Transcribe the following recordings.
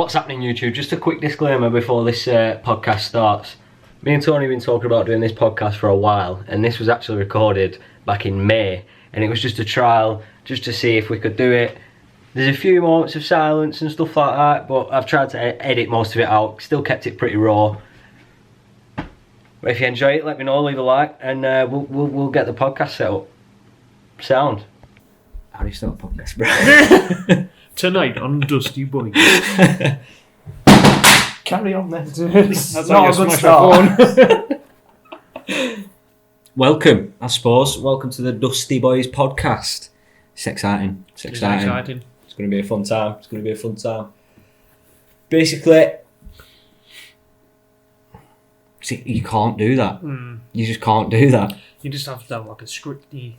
What's happening, YouTube? Just a quick disclaimer before this podcast starts. Me and Tony have been talking about doing this podcast for a while, and this was actually recorded back in May, and it was just a trial, just to see if we could do it. There's a few moments of silence and stuff like that, but I've tried to edit most of it out, still kept it pretty raw. But if you enjoy it, let me know, leave a like, and we'll get the podcast set up. Sound. How do you start a podcast, bro? Tonight on Dusty Boys. Carry on then. That's not a good start. Welcome, I suppose. Welcome to the Dusty Boys podcast. It's exciting. It's exciting. It's going to be a fun time. Basically, see, you can't do that. You just can't do that. You just have to have like a scripty,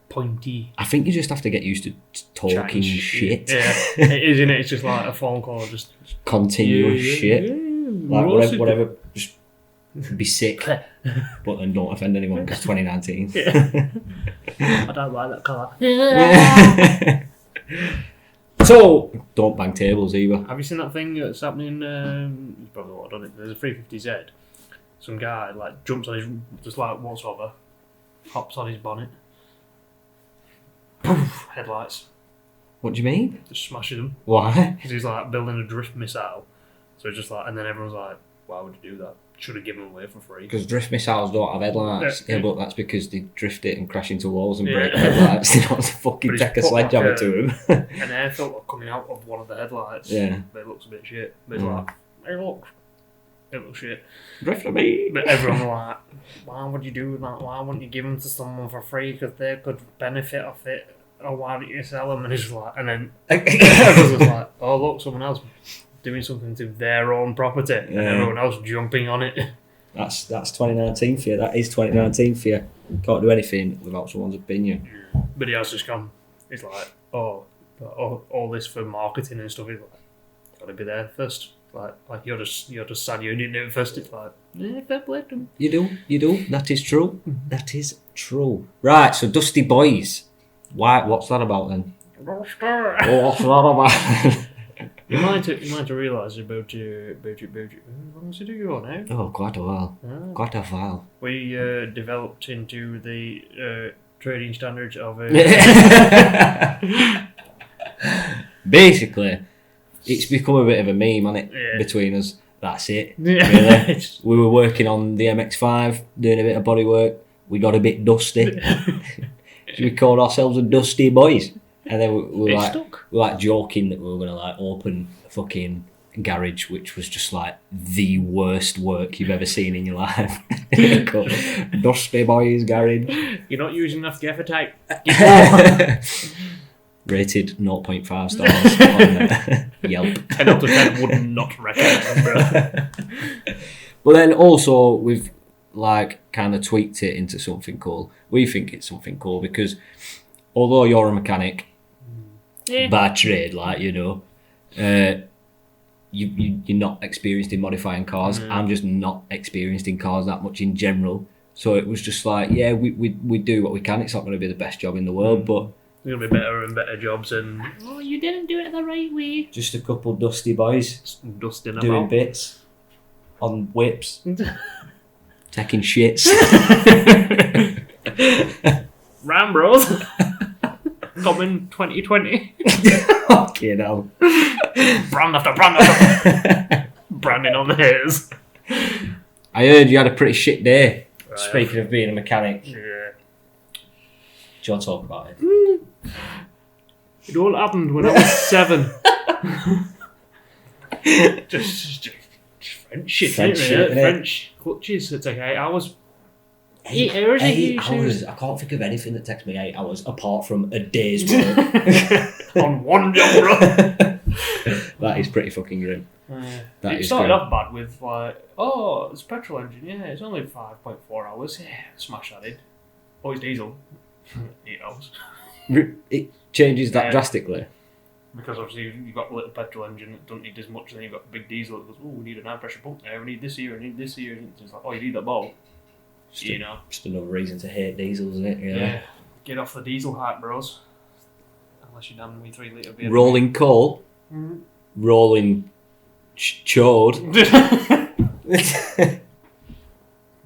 pointy. I think you just have to get used to talking shit. Yeah, it is, isn't it? It's just like a phone call, just continuous shit. Like whatever, just be sick, but then don't offend anyone because 2019. Yeah. I don't like that colour. So, don't bang tables either. Have you seen that thing that's happening? You probably won't have done it. There's a 350Z. Some guy like jumps on his, just like walks over, hops on his bonnet. Poof, headlights. What do you mean? Just smashes them. Why? Because he's like building a drift missile. So it's just like, and then everyone's like, why would you do that? Should have given them away for free. Because drift missiles don't have headlights. Yeah, but that's because they drift it and crash into walls and break Yeah. headlights. They don't have to fucking take a sledgehammer to them. An air filter coming out of one of the headlights. Yeah. But it looks a bit shit. But it's like, hey look. It looks shit. Drift for me. But everyone's like, why would you do that? Why wouldn't you give them to someone for free? Because they could benefit off it. Or why don't you sell them? And it's like, and then everyone's just like, oh look, someone else doing something to their own property. Yeah. And everyone else jumping on it. That's 2019 for you. That is 2019 for you. Can't do anything without someone's opinion. But he has just gone, he's like, oh, all this for marketing and stuff. He's like, gotta be there first. Like you're just sad you didn't do it first. It's like, fair play to him. You do. That is true. That is true. Right, so Dusty Boys. What's that about then? What's that about? You might have realised about how long did you go now? Oh, quite a while. Quite a while. We developed into the trading standards of Basically, it's become a bit of a meme, hasn't it? Yeah. Between us. That's it. Yeah. Really. We were working on the MX-5, doing a bit of bodywork. We got a bit dusty. So we called ourselves the Dusty Boys. And then we were like joking that we were going to like open a fucking garage, which was just like the worst work you've ever seen in your life. Dusty Boys garage. You're not using enough gaffer tape. Rated 0.5 stars on Yelp. 10 out of 10 would not recommend, bro. But then also we've like kind of tweaked it into something cool. We think it's something cool because although you're a mechanic by trade, like, you know, you're not experienced in modifying cars. I'm just not experienced in cars that much in general. So it was just like, yeah, we do what we can. It's not going to be the best job in the world, but there's going to be better and better jobs. And oh, you didn't do it the right way. Just a couple dusty boys dusting doing about bits on whips, taking shits. Ram Bros. Coming 2020. Okay, now. Brand after brand after branding on the hairs. I heard you had a pretty shit day. Right, Speaking of being a mechanic. Yeah. Do you want to talk about it? It all happened when I was 7. just French shit, French clutches that take 8 hours. 8 hours? 8 hours. I can't think of anything that takes me 8 hours apart from a day's work. On one job, bro. That is pretty fucking grim. It started off bad with like, oh, it's a petrol engine, yeah, it's only 5.4 hours, yeah, smash that in. Oh, it's diesel, 8 hours. It changes that drastically. Because obviously you've got a little petrol engine that doesn't need as much, and then you've got a big diesel that goes, oh, we need an high pressure pump there, we need this here, we need this here. And it's like, oh, you need that ball. Just another reason to hate diesel, isn't it? Yeah. Get off the diesel hype, bros. Unless you're damn me 3 litre beer. Rolling coal, rolling chode.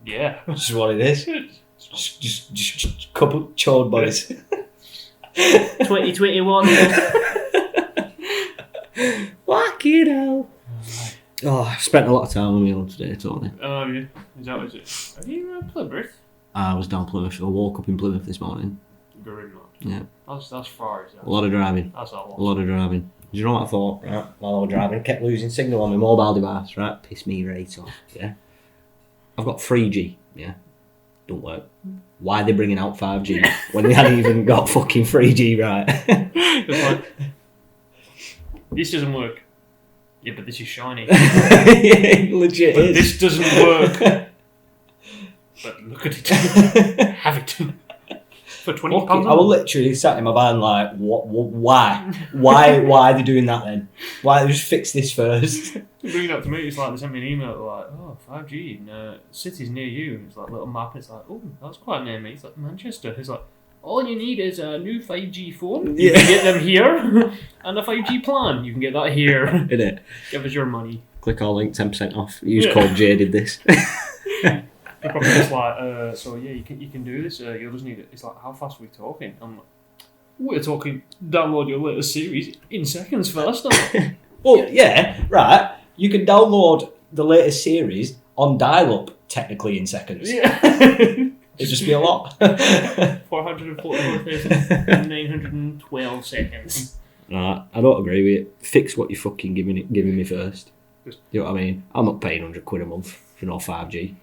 Yeah. This is what it is. Just couple chode boys. 2021. Fucking hell. Oh, I've spent a lot of time on my own today, Tony. Oh, yeah. Is that what it is? Are you Plymouth? I was down Plymouth. I woke up in Plymouth this morning. Very much. Yeah. That's far, is that? A lot of driving. That's a lot. A lot of driving. Do you know what I thought? Right, while I was driving, kept losing signal on my mobile device, right? Pissed me right off, yeah? I've got 3G, yeah? Don't work. Why are they bringing out 5G when they hadn't even got fucking 3G, right? It's like, this doesn't work. Yeah, but this is shiny. Yeah, legit But is. this doesn't work. But look at it. Have it. For £20. I was literally sat in my van like, why? Why are they doing that then? Why they just fix this first? Bring it up to me, it's like they sent me an email like, oh, 5G in cities near you. And it's like a little map, and it's like, oh, that's quite near me. It's like Manchester. It's like, all you need is a new 5G phone. You can get them here. And a 5G plan. You can get that here. Innit? Give us your money. Click our link, 10% off. Use code J did this. They're probably just like, so yeah, you can do this. You'll just need it. It's like, how fast are we talking? I'm like, we're talking download your latest series in seconds faster. Well, yeah, right. You can download the latest series on dial-up, technically, in seconds. Yeah. It'd just be a lot. 444,912 seconds. Nah, I don't agree with it. Fix what you're fucking giving me first. You know what I mean? I'm not paying £100 a month for no 5G.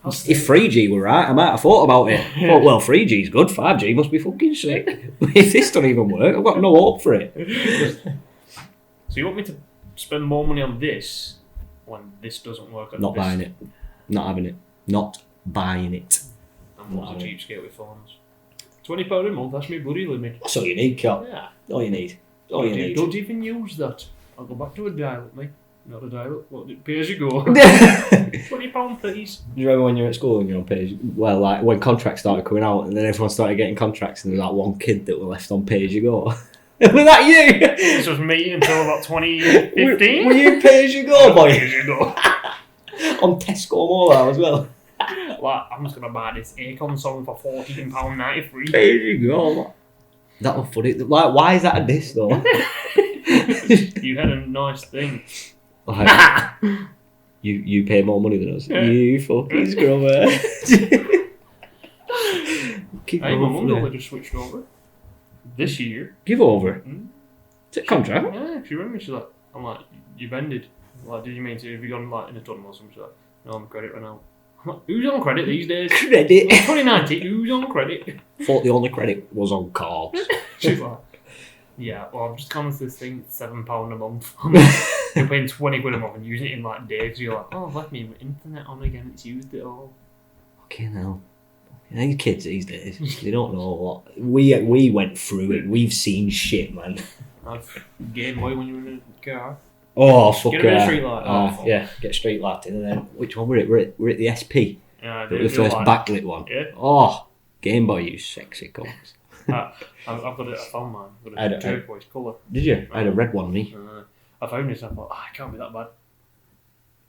If 3G were right, I might have thought about it. Thought, well, 3G's good, 5G must be fucking sick. If this don't even work, I've got no hope for it. So you want me to spend more money on this when this doesn't work? Not buying it. Not having it. Not buying it. I'm not a cheapskate with phones. £20 a month, that's my buddy limit. That's all you need, Cal. Yeah. All you need. All you need. Don't even use that. I'll go back to a dial-up, mate. Not a dial-up. What, pay as you go. £20, please. Do you remember when you were at school and you were on page? Well, like when contracts started coming out, and then everyone started getting contracts, and there was that one kid that were left on pay as you go. Was that you? This was me until about 2015. Were you pay as you go, boy? Pay as you go. On Tesco Mobile as well. Like, I'm just gonna buy this Akon song for £14.93. Pay as you go. That was funny. Like, why is that a diss though? You had a nice thing. Like, you pay more money than us. Yeah. You fucking scrubber. Hey, my mum's only just switched over this year. Give over. Mm. Is it contract? Yeah, she rang me. She's like, I'm like, you've ended. I'm like, did you mean to? Have you gone like in a tunnel or something? She's like, no, I'm on credit right now. I'm like, who's on credit these days? Credit. 2019. Who's on credit? Thought the only credit was on cards. She's like, yeah, well, I've just gone with this thing, £7 a month. You're paying £20 a month and using it in like days. You're like, oh, I've left my internet on again. It's used it all. Fucking hell. These kids these days, they don't know what. We went through it. We've seen shit, man. I've Game Boy when you were in a car. Oh, fuck Get a bit of street light. yeah, get street light in. And then, which one were it? We're at the SP. Yeah, The first backlit one. Yeah. Oh, Game Boy, you sexy cunts. I've got it. I found mine. I've got I a don't- turquoise colour. Did you? I had a red one, me. I found it and I thought, it can't be that bad.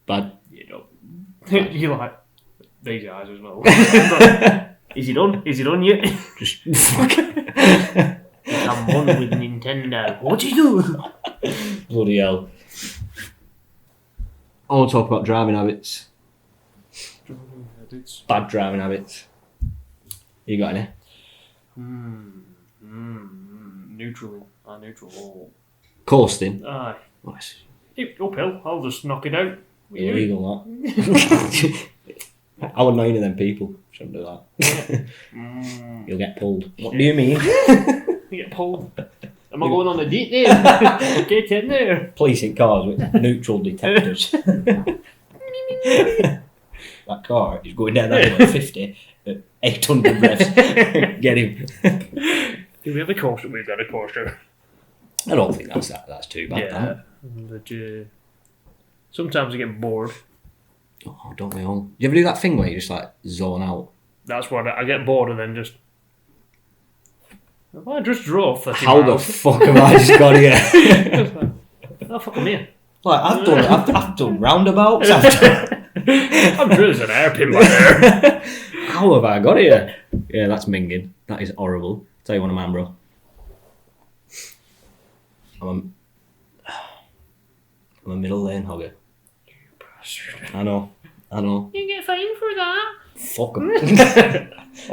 Bad. You know. You're like, these eyes as well. Is he done? Is he done yet? Just fuck. I'm one with Nintendo. What do you do? Bloody hell. I want to talk about driving habits. Bad driving habits. You got any? Neutral. Neutral. Coasting. Aye. Nice. Uphill. I'll just knock it out. Illegal, that. I would know any of them people. Shouldn't do that. You'll get pulled. What do you mean? You get pulled. Am I going on a date there? Get in there. Police in cars with neutral detectors. That car is going down that road at 50 at 800 revs. Get him. Do we have a coaster? We've got a coaster. I don't think that's too bad. Yeah. But, sometimes I get bored. Oh, don't we all? Do you ever do that thing where you just like zone out? That's what I get bored and then just. I just drove 30 How miles. the fuck have I just got here? Oh, fuck, I'm here. Like, I've done roundabouts. I'm sure there's an hairpin by there. How have I got here? Yeah, that's minging. That is horrible. Tell you what, man, bro. I'm a middle lane hogger. You bastard. I know. You get fined for that. Fuck 'em.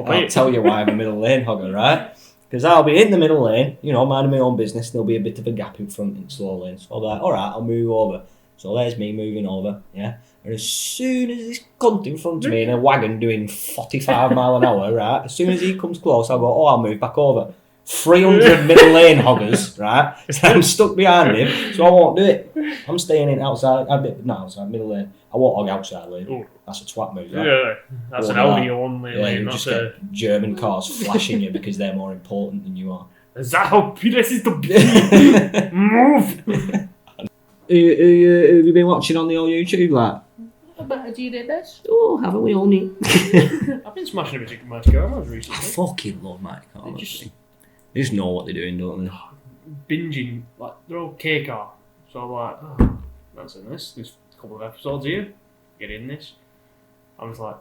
I'll tell you why I'm a middle lane hogger, right? Because I'll be in the middle lane, minding my own business, there'll be a bit of a gap in front in slow lane. So I'll be like, alright, I'll move over. So there's me moving over, yeah? And as soon as this cunt in front of me in a wagon doing 45 mile an hour, right? As soon as he comes close, I'll go, I'll move back over. 300 middle lane hoggers, right? So I'm stuck behind him, so I won't do it. I'm staying in outside, middle lane. I won't hog outside lane. Ooh. That's a twat move, right? Yeah, that's an Audi only lane. You just get German cars flashing you because they're more important than you are. Is that how this is the move? Who have you been watching on the old YouTube, like? About a this. Oh, haven't we all need? I've been smashing a bit of mascaras recently. I fucking love Mike Carlos. They just know what they're doing, don't they? Binging, like, they're all K-car. So I'm like, oh, that's in this. There's a couple of episodes here. Get in this. I was like,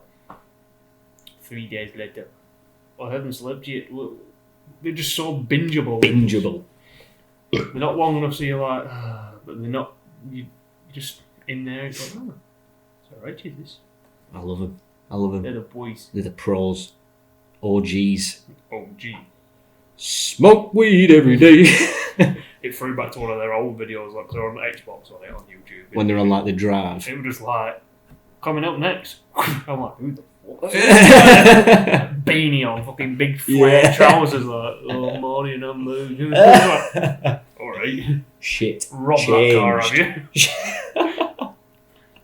3 days later, I haven't slept yet. They're just so bingeable. They're not long enough so you're like, but they're not, you're just in there and go, oh, it's alright, is this? I love them. They're the boys. They're the pros. OGs. OG. Smoke weed every day. It threw back to one of their old videos, like they're on Xbox on YouTube. When they're on like the drive. It was just like, coming up next. I'm like, who the fuck? Beanie on, fucking big flat trousers, like, oh, morning, I'm moving. Alright. Shit. Rob changed. that car, have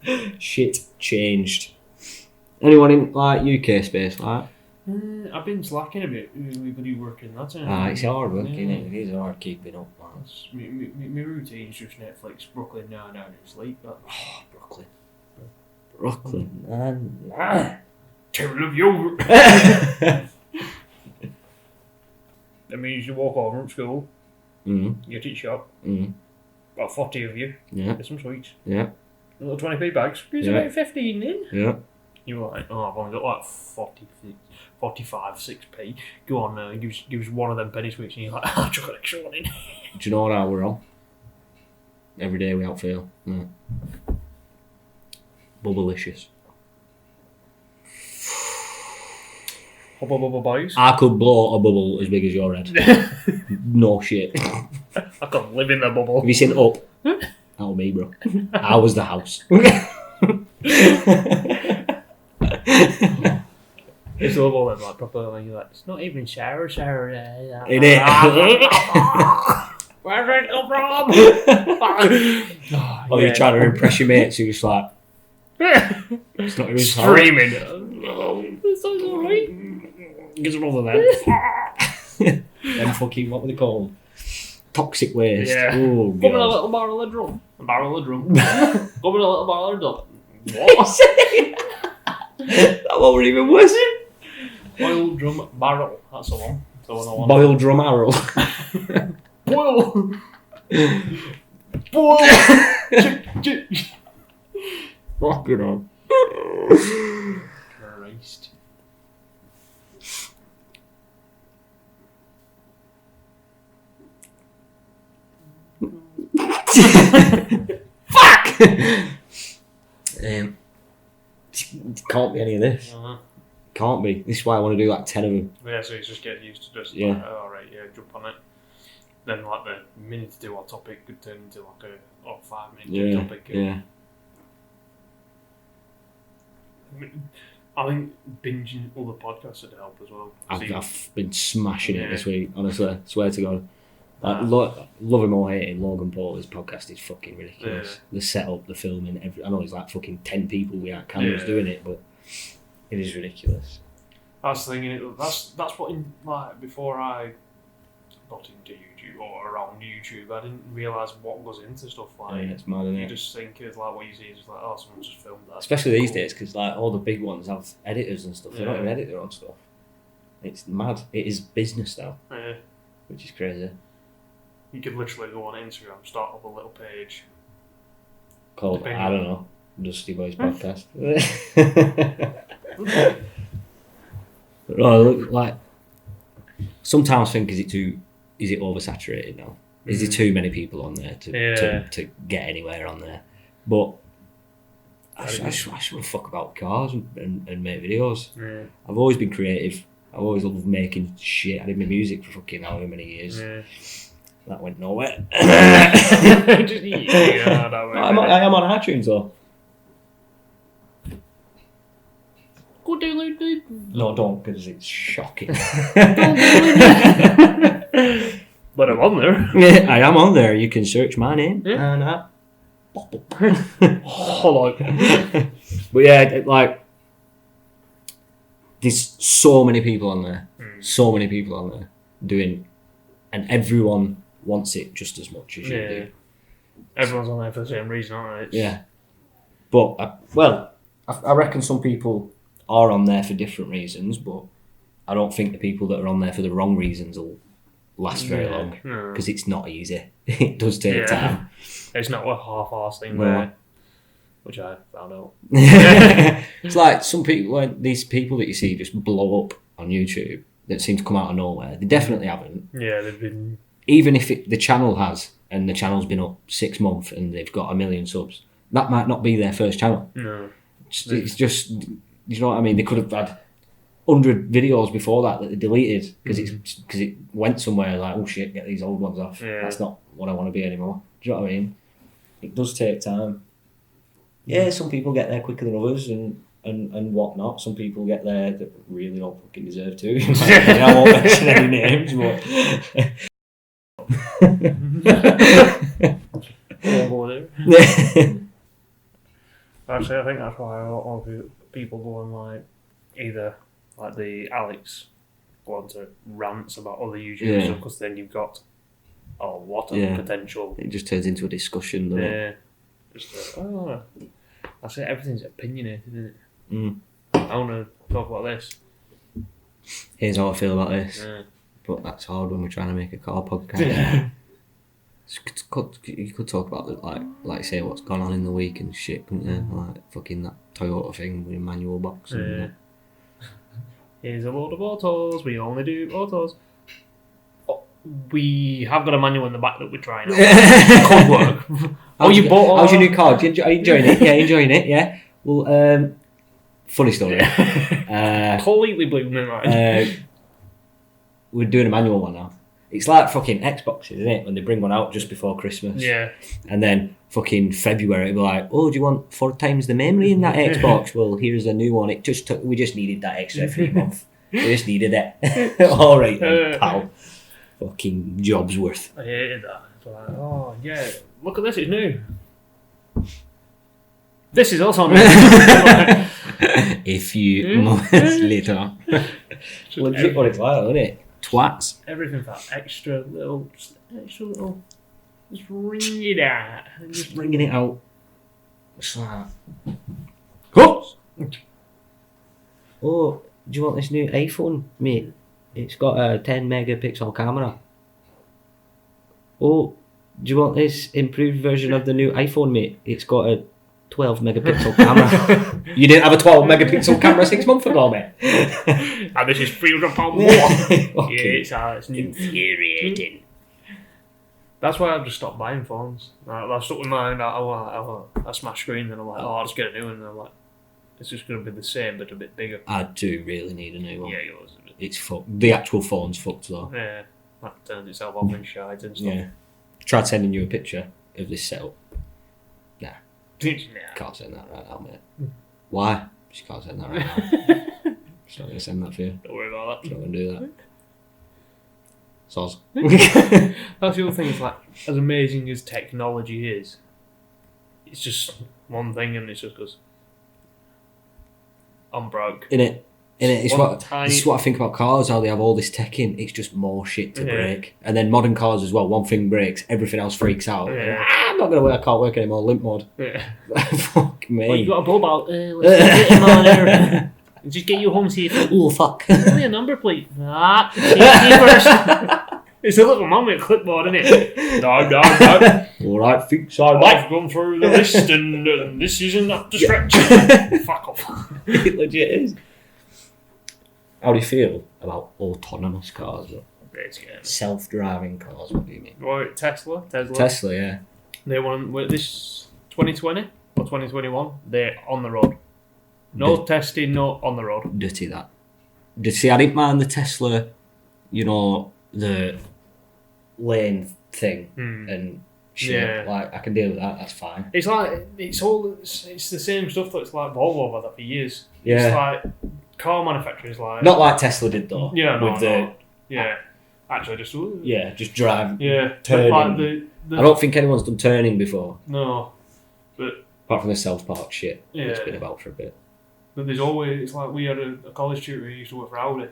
you? Shit changed. Anyone in like UK space, like? I've been slacking a bit. Everybody working, that's it. It's hard work, isn't it? It is hard keeping up, man. My routine's just Netflix, Brooklyn Nine-Nine, and sleep. But... Oh, Brooklyn, man. Terrible of yogurt. That means you walk over from school, get to your shop, about 40 of you, get some sweets, little 20p bags, gives about 15 in. Yeah. You're like, oh, I've only got like 45, 6p. Go on, gives one of them penny sweets, and you're like, I'll chuck an extra one in. Do you know what hour we're on? Every day without fail. Yeah. Bubblicious. Bubble boys. I could blow a bubble as big as your head. No shit. I could live in the bubble. Have you seen Up? That was me, bro. I was the house. It's a little bit like proper when you're like, it's not even shower. It is. Where did it come from? Or you're trying to impress your mates, you're just like, it's not even screaming. This sounds alright. Get some other then. Them fucking, what were they called? Toxic waste. Yeah. Oh, Come in a little barrel of drum. Come in a little barrel of drum. What? That one was even worse. Boil drum barrel. That's the one. That's the one I want. Boil drum arrow. Boil. Boil. Fucking on. Christ. Fuck! Can't be any of this. Can't be. This is why I want to do like 10 of them. Yeah, so it's just getting used to just Yeah. like, alright, jump on it. Then like the minute to do our topic could turn into like a 5 minute topic. Yeah. I think binging other podcasts would help as well. I've been smashing it this week, honestly. Swear to God. Love him or hate him, Logan Paul's podcast is fucking ridiculous. Yeah. The setup, the filming, I know there's like fucking 10 people behind cameras doing it, but it is ridiculous. I was thinking that's what before I got into YouTube or around YouTube, I didn't realise what goes into stuff like. Yeah, it's mad, isn't it? You just think it's like what you see is just like, oh, someone just filmed that. Especially these days, because like all the big ones have editors and stuff. They don't even edit their own stuff. It's mad. It is business now, which is crazy. You could literally go on Instagram, start up a little page, called, I don't know, Dusty Boys Podcast. Like, sometimes think, is it oversaturated now? Is there too many people on there to get anywhere on there? But I shouldn't fuck about cars and make videos. Yeah. I've always been creative. I've always loved making shit. I did my music for fucking however many years. Yeah. That went nowhere. I am on iTunes though. Go download it. No, don't, because it's shocking. But I'm on there. Yeah, I am on there. You can search my name and Hold on. But yeah, like, there's so many people on there. So many people on there doing, and everyone wants it just as much as you do. Everyone's on there for the same reason, aren't they? Yeah. But, I reckon some people are on there for different reasons, but I don't think the people that are on there for the wrong reasons will last very long, because it's not easy. It does take time. It's not a half-arsed thing there, which I found out. It's like some people, like these people that you see just blow up on YouTube that seem to come out of nowhere. They definitely haven't. Yeah, they've been. Even if the channel has, and the channel's been up 6 months and they've got 1 million subs, that might not be their first channel. No, it's just, you know what I mean. They could have had 100 videos before that they deleted because it went somewhere like, oh shit, get these old ones off. Yeah. That's not what I want to be anymore. Do you know what I mean? It does take time. Yeah, some people get there quicker than others and whatnot. Some people get there that really don't fucking deserve to. I won't mention any names, but actually, I think that's why a lot of people go on like either like the Alex go on to rants about other YouTubers because then you've got what a potential. It just turns into a discussion, doesn't it? Just I say everything's opinionated, isn't it? I want to talk about this. Here's how I feel about this. But that's hard when we're trying to make a car podcast. You could talk about it, like say what's gone on in the week and shit, couldn't you? Like fucking that Toyota thing with a manual box. And here's a load of autos. We only do autos. We have got a manual in the back that we're trying out. Could work. How's your new car? Are you enjoying it? Yeah, enjoying it. Yeah. Well, funny story. Completely blew me mind. We're doing a manual one now. It's like fucking Xboxes, isn't it? When they bring one out just before Christmas. Yeah. And then fucking February, it'll be like, oh, do you want 4 times the memory in that Xbox? Well, here's a new one. We just needed that extra 3 months. We just needed it. All right, then, pal. Fucking job's worth. I hated that. It's like, oh yeah, look at this, it's new. This is also new. A few months later. Legit what it's like, isn't it? Twats. Everything for extra little. Just ring it out. Just ringing it out. It's like, oh, do you want this new iPhone, mate? It's got a 10 megapixel camera. Oh, do you want this improved version of the new iPhone, mate? It's got a 12 megapixel camera. You didn't have a 12 megapixel camera 6 months ago, mate. And this is £300 more. Okay. It's infuriating. That's why I've just stopped buying phones. I stuck with mine. I want a smash screen, and I'm like, I'll just get a new one. And I'm like, it's just going to be the same, but a bit bigger. I do really need a new one. Yeah, yours. It's fucked. The actual phone's fucked though. Yeah, that turns itself off in shides and stuff. Yeah. Tried sending you a picture of this setup. Nah. Nah. Can't send that right now, mate. Why? She can't send that right now. She's not going to send that for you. Don't worry about that. She's not going to do that. Soz. That's the other thing, is like, as amazing as technology is, it's just one thing and it just goes, I'm broke. It's what I think about cars, how they have all this tech in. It's just more shit to break. And then modern cars as well, one thing breaks, everything else freaks out. Yeah. I'm not going to work, I can't work anymore, limp mode. Yeah. Fuck me. Well, you got a bulb out. Let's get him on there. Just get you home safe. Oh, fuck. Only a number plate. Safety first. It's a little man with a clipboard, isn't it? No. Alright, fix our I've gone through the list and this isn't up to scratch. Fuck off. It legit is. How do you feel about autonomous cars? It's scary. Self-driving cars, what do you mean? Right, Tesla, Yeah. They won this 2020 or 2021. They're on the road. No testing, no on the road. Dirty that. See, I didn't mind the Tesla, the lane thing and shit. Yeah. Like, I can deal with that, that's fine. It's like, it's the same stuff that's like Volvo have had for years. Yeah. It's like, car manufacturers like... Not like Tesla did, though. Yeah, no, with the, Yeah. Actually, just... Yeah, just drive. Yeah. Turning. Like I don't think anyone's done turning before. No. But... Apart from the self-park shit. Yeah. It's been about for a bit. But there's always... It's like, we had a college tutor who used to work for Audi.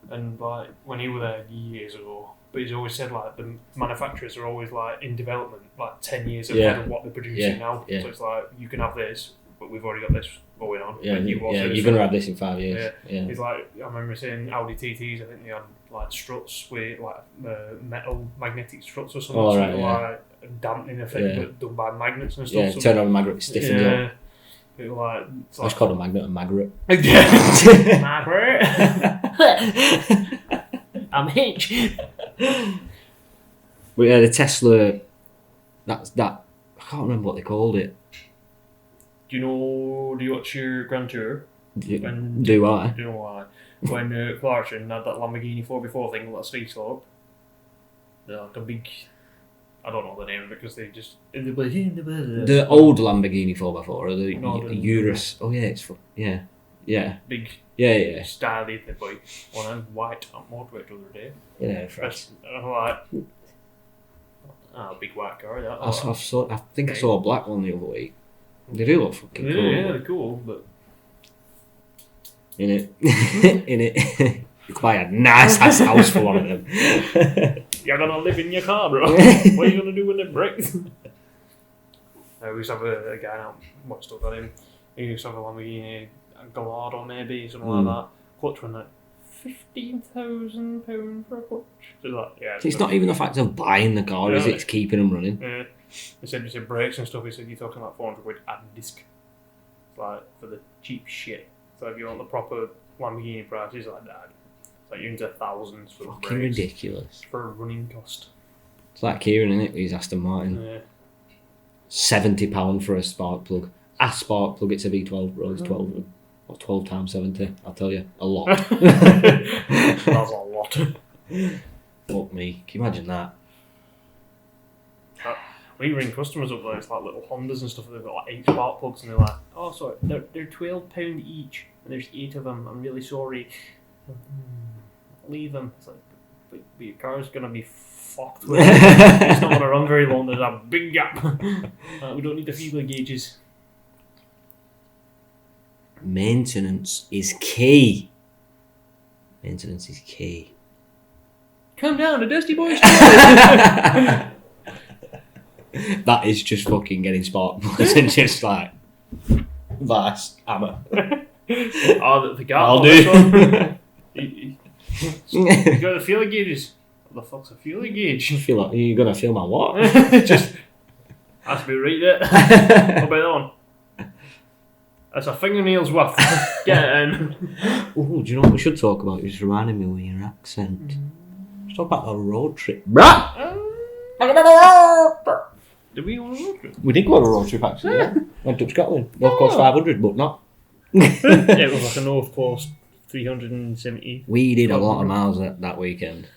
And, like, when he was there years ago... But he's always said, like, the manufacturers are always, like, in development, like, 10 years ahead of what they're producing now. Yeah. So it's like, you can have this, but we've already got this going on. Yeah, you're going to have this in 5 years. Yeah. It's like, I remember seeing Audi TTs, I think they had, like, struts with, like, metal magnetic struts or something. Oh, right, like, dampening effect, but done by magnets and stuff. Yeah, so turn on a magnet, it stiffens up. It, like, it's It's called a magnet, a magret. Magret. I'm Hitch. But yeah, the Tesla, that I can't remember what they called it. Do you watch your Grand Tour? Do I? Do you know why? When Clarkson had that Lamborghini 4x4 thing, that speed slope, they're like a big... I don't know the name of it because they just... The old Lamborghini 4x4 or the Urus. Oh yeah, it's... Yeah. Big... Yeah. Stylish boy. One of them white at motorway the other day. Yeah, fresh. I'm like... big white car, that. I think I saw a black one the other week. They do look fucking cool. Yeah, they're cool, but... In it. You could buy a nice ass house for one of them. You're gonna live in your car, bro. What are you gonna do when it breaks? We used to have a guy now, what stuff got him? He used to have a Lamborghini Gallardo maybe, something like that. Clutch went like £15,000 for a clutch. So like, yeah, it's not even the fact of buying the car, is it? It's keeping them running. Yeah. He said brakes and stuff, he said you're talking about 400 quid and disc. It's like for the cheap shit. So if you want the proper Lamborghini prices like that, it's like you're into thousands for fucking brakes. Ridiculous. For a running cost. It's like Kieran, innit, with his Aston Martin. Yeah. £70 for a spark plug. A spark plug, it's a V12, bro. It's 12. Or 12 times 70, I'll tell you. A lot. That's a lot. Fuck me. Can you imagine that? We ring customers up there, it's like little Hondas and stuff, they've got like 8 spark plugs and they're like, oh sorry, they're £12 each and there's 8 of them, I'm really sorry. Leave them. It's like, but your car's gonna be fucked with it. It's not gonna run very long, there's a big gap. We don't need the feeler gauges. Maintenance is key. Maintenance is key. Come down to Dusty Boys. That is just fucking getting spark plugs and just like vast hammer. The guy. I'll do. You got the feeler gauges. What the fuck's a feeler gauge? I feel like you're gonna feel my what? Just has to be right there. What about that one? That's a fingernail's worth. Get it in. Oh, do you know what we should talk about? You're just reminding me with your accent. Let's talk about a road trip. Bruh! Did we go on a road trip? We did go on a road trip actually, yeah. Went up Scotland. North Coast 500, but not. It was like a North Coast 370. We did a lot of miles that weekend.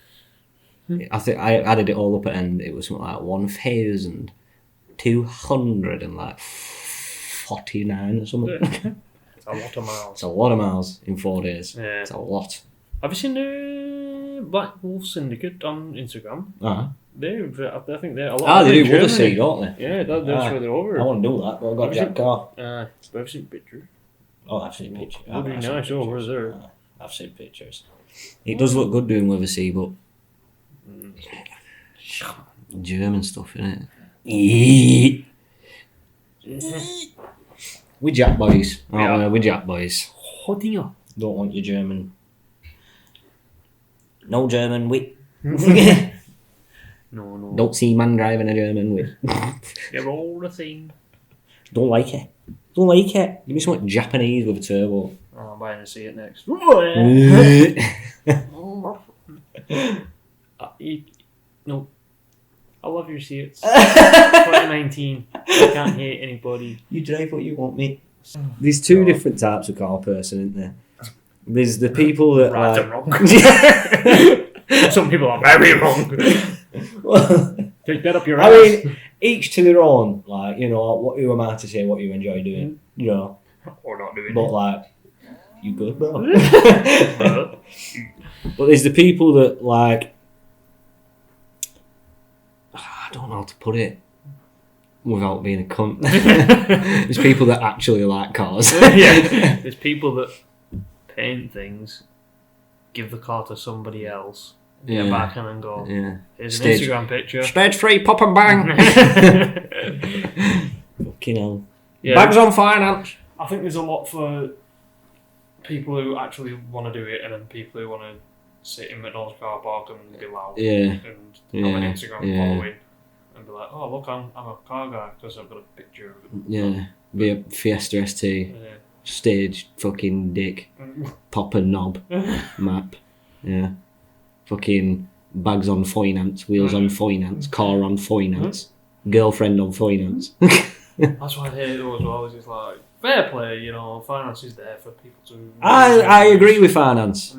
I think I added it all up at end. It was something like 1,249 or something. It's a lot of miles. It's a lot of miles in 4 days. Yeah. It's a lot. Have you seen the Black Wolf Syndicate on Instagram? Uh-huh. I think they're a lot. They do Wotherseed, don't they? Yeah, that's where they're over. I want to do that, but I've got a jack car. I've seen pictures. Oh, I've seen pictures. Would be nice over there. I've seen pictures. It does look good doing Wotherseed, but German stuff, innit? We Jack boys. We Jack boys. Hodinger. Don't want your German. No German, we. No. Don't see man driving a German with. They're all the same. Don't like it. Don't like it. Give me something Japanese with a turbo. Oh, I'm buying a Seat next. No. I love your Seats. 2019. I can't hate anybody. You drive what you want, mate. There's two different types of car person, isn't there? There's the people that right like... and wrong. Some people are very wrong. Well, Take that up your I ass. mean, each to their own. Like, you know, who am I to say what you enjoy doing? You know. Or not doing But it. like, you good, bro? But there's the people that like... I don't know how to put it without being a cunt. There's people that actually like cars. Yeah. There's people that paint things, give the car to somebody else, get back in and go, here's an Instagram picture. Stage 3, pop and bang. Fucking hell. Yeah. Bags on finance. I think there's a lot for people who actually want to do it, and then people who want to sit in McDonald's car park and be loud and have an Instagram following and be like, oh look, I'm a car guy because I've got a picture of it. Yeah, be a Fiesta ST, stage fucking dick, pop and knob, map, fucking bags on finance, wheels on finance, car on finance, girlfriend on finance. That's why I hate it as well. Is it's like fair play, you know, finance is there for people to. I agree with finance,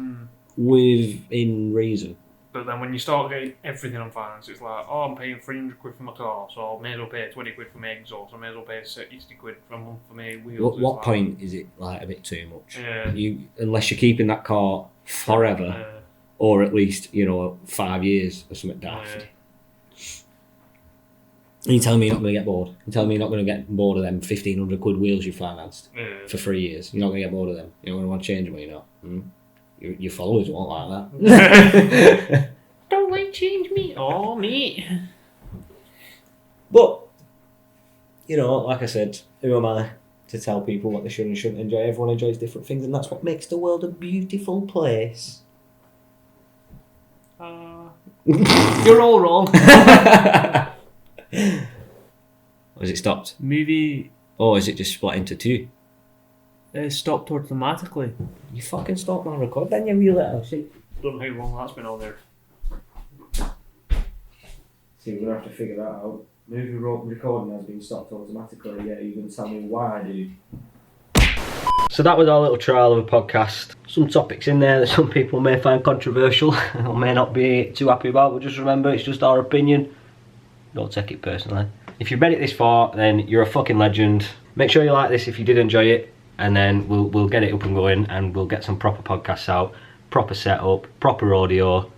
within reason. But then when you start getting everything on finance, it's like, oh, I'm paying 300 quid for my car, so I may as well pay 20 quid for my exhaust, I may as well pay 60 quid for a month for my wheels. What point is it like a bit too much? Yeah. Unless you're keeping that car forever, or at least 5 years or something daft. You telling me you're not going to get bored? You telling me you're not going to get bored of them 1,500 quid wheels you financed for 3 years? You're not going to get bored of them. You're going to want to change them, you know. Your followers won't like that. Don't like change me. Oh, me. But, like I said, who am I to tell people what they should and shouldn't enjoy? Everyone enjoys different things, and that's what makes the world a beautiful place. You're all wrong. Has it stopped? Movie. Or is it just split into two? Stopped automatically. You fucking stopped my record, then you wheel it out. Don't know how long that's been on there. See, we're going to have to figure that out. Movie recording has been stopped automatically. Yeah, you're going to tell me why, dude. So that was our little trial of a podcast. Some topics in there that some people may find controversial or may not be too happy about, but just remember, it's just our opinion. Don't take it personally. If you've made it this far, then you're a fucking legend. Make sure you like this if you did enjoy it, and then we'll get it up and going, and we'll get some proper podcasts out, proper setup, proper audio.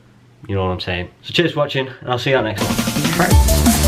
You know what I'm saying. So cheers for watching, and I'll see you at next one.